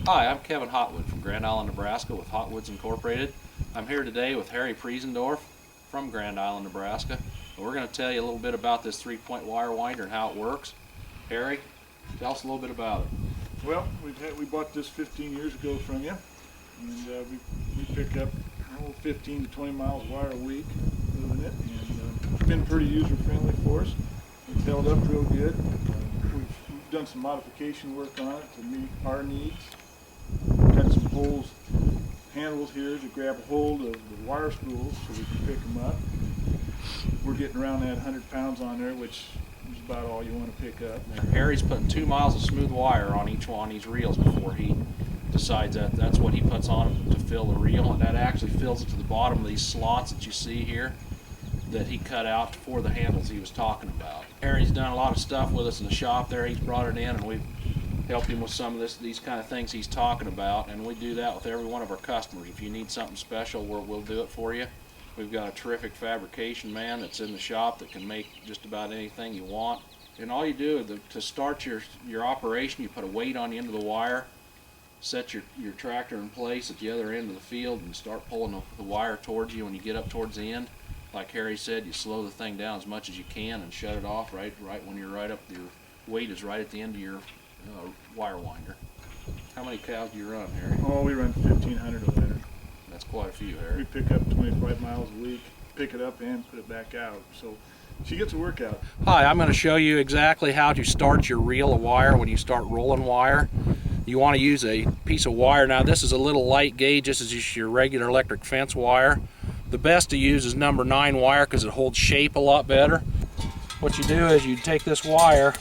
Hi, I'm Kevin Hotwood from Grand Island, Nebraska with Hotwoods Incorporated. I'm here today with Harry Priesendorf from Grand Island, Nebraska. And we're going to tell you a little bit about this 3-point wire winder and how it works. Harry, tell us a little bit about it. Well, we bought this 15 years ago from you, and we pick up 15 to 20 miles of wire a week moving it, and it's been pretty user friendly for us. It's held up real good. We've done some modification work on it to meet our needs. Got some holes, handles here to grab a hold of the wire spools so we can pick them up. We're getting around that 100 pounds on there, which is about all you want to pick up. Harry's putting 2 miles of smooth wire on each one of these reels before he decides that that's what he puts on to fill the reel, and that actually fills it to the bottom of these slots that you see here that he cut out for the handles he was talking about. Harry's done a lot of stuff with us in the shop there. He's brought it in and we've helped him with some of these kind of things he's talking about, and we do that with every one of our customers. If you need something special, we'll do it for you. We've got a terrific fabrication man that's in the shop that can make just about anything you want. And all you do is to start your operation, you put a weight on the end of the wire, set your tractor in place at the other end of the field, and start pulling the wire towards you. When you get up towards the end, like Harry said, you slow the thing down as much as you can and shut it off right when you're right up, your weight is right at the end of your wire winder. How many cows do you run, Harry? Oh, we run 1,500 a litter. That's quite a few, Harry. We pick up 25 miles a week, pick it up and put it back out. So she gets a workout. Hi, I'm going to show you exactly how to start your reel of wire when you start rolling wire. You want to use a piece of wire. Now this is a little light gauge. This is just your regular electric fence wire. The best to use is number 9 wire because it holds shape a lot better. What you do is you take this wire,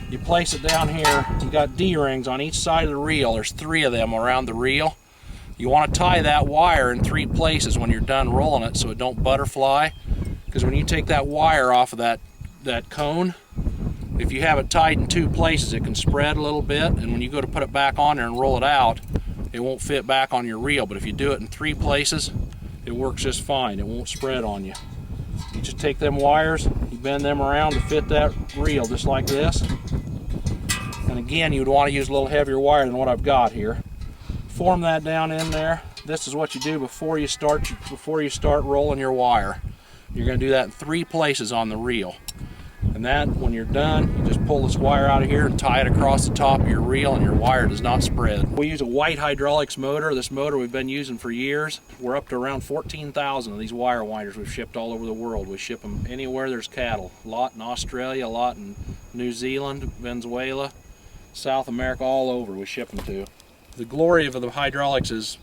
you place it down here. You got D-rings on each side of the reel. There's 3 of them around the reel. You want to tie that wire in 3 places when you're done rolling it so it don't butterfly, because when you take that wire off of that cone, if you have it tied in 2 places, it can spread a little bit, and when you go to put it back on there and roll it out, it won't fit back on your reel. But if you do it in 3 places, it works just fine. It won't spread on you. You just take them wires, you bend them around to fit that reel just like this. And again, you would want to use a little heavier wire than what I've got here. Form that down in there. This is what you do before you start rolling your wire. You're going to do that in 3 places on the reel. And that, when you're done, you just pull this wire out of here and tie it across the top of your reel, and your wire does not spread. We use a white hydraulics motor. This motor we've been using for years. We're up to around 14,000 of these wire winders we've shipped all over the world. We ship them anywhere there's cattle. A lot in Australia, a lot in New Zealand, Venezuela, South America, all over we ship them to. The glory of the hydraulics is,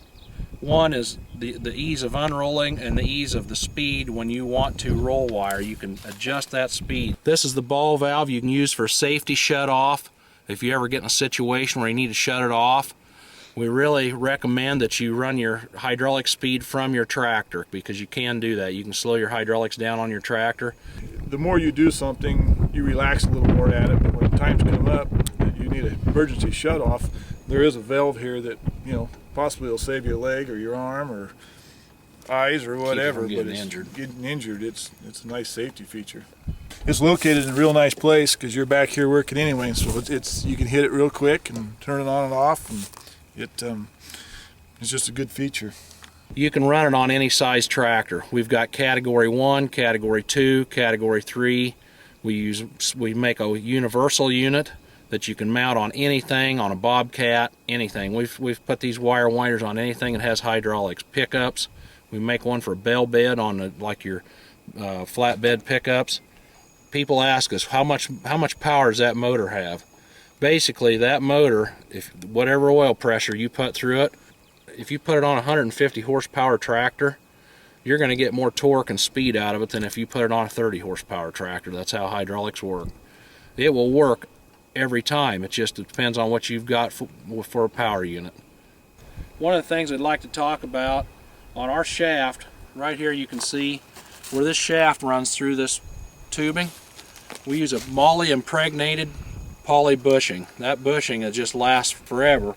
one is the ease of unrolling and the ease of the speed. When you want to roll wire, you can adjust that speed. This is the ball valve you can use for safety shut off. If you ever get in a situation where you need to shut it off, we really recommend that you run your hydraulic speed from your tractor, because you can do that. You can slow your hydraulics down on your tractor. The more you do something, you relax a little more at it, but when times come up that you need an emergency shut off, there is a valve here that, possibly will save you a leg or your arm or eyes or whatever. Keep you from but getting injured, it's a nice safety feature. It's located in a real nice place because you're back here working anyway, so you can hit it real quick and turn it on and off, and it's just a good feature. You can run it on any size tractor. We've got category 1, category 2, category 3. We make a universal unit that you can mount on anything, on a bobcat, anything. We've put these wire winders on anything that has hydraulics. Pickups, we make one for a bell bed on like your flatbed pickups. People ask us how much power does that motor have. Basically, that motor, if whatever oil pressure you put through it, if you put it on a 150 horsepower tractor, you're going to get more torque and speed out of it than if you put it on a 30 horsepower tractor. That's how hydraulics work. It will work every time. It just depends on what you've got for a power unit. One of the things I'd like to talk about on our shaft, right here you can see where this shaft runs through this tubing. We use a moly impregnated poly bushing. That bushing, it just lasts forever.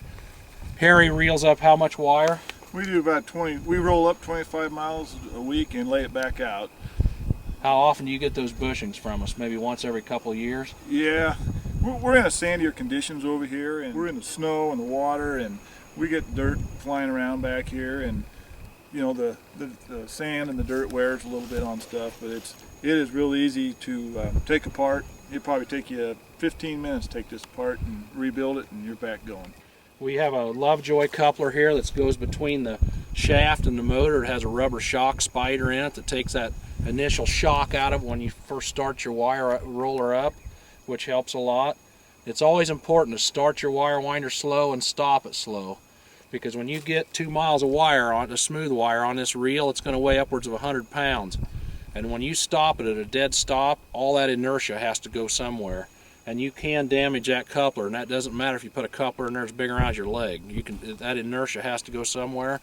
Harry reels up how much wire? We do about 20. We roll up 25 miles a week and lay it back out. How often do you get those bushings from us? Maybe once every couple of years? Yeah, We're in a sandier conditions over here, and we're in the snow and the water, and we get dirt flying around back here, and you know the sand and the dirt wears a little bit on stuff, but it is real easy to take apart. It'll probably take you 15 minutes to take this apart and rebuild it, and you're back going. We have a Lovejoy coupler here that goes between the shaft and the motor. It has a rubber shock spider in it that takes that initial shock out of when you first start your wire roller up, which helps a lot. It's always important to start your wire winder slow and stop it slow, because when you get 2 miles of wire on a smooth wire on this reel, it's going to weigh upwards of 100 pounds. And when you stop it at a dead stop, all that inertia has to go somewhere. And you can damage that coupler, and that doesn't matter if you put a coupler in there that's big around your leg. That inertia has to go somewhere.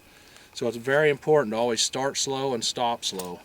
So it's very important to always start slow and stop slow.